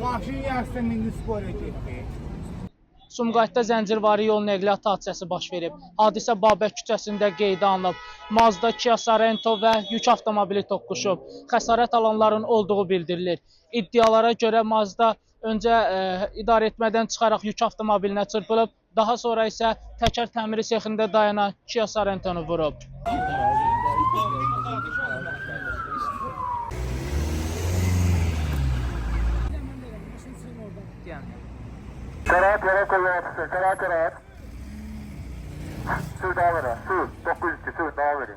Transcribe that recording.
Maşın yarısı mindi skora getdi. Sumqayıtda zəncirvari yol nəqliyyat hadisəsi baş verib. Hadisə Babək küçəsində qeydə alınıb. Mazda, Kia Sorento və yük avtomobili toqquşub. Xəsarət alanların olduğu bildirilir. İddialara görə Mazda öncə idarəetmədən çıxaraq yük avtomobilinə çırpılıb, daha sonra isə təkər təmiri sexində dayanan Kia Sorentonu vurub. Karat yere kullanırsın. Karat. Sür daha verin. Sür. 902 sür daha verin.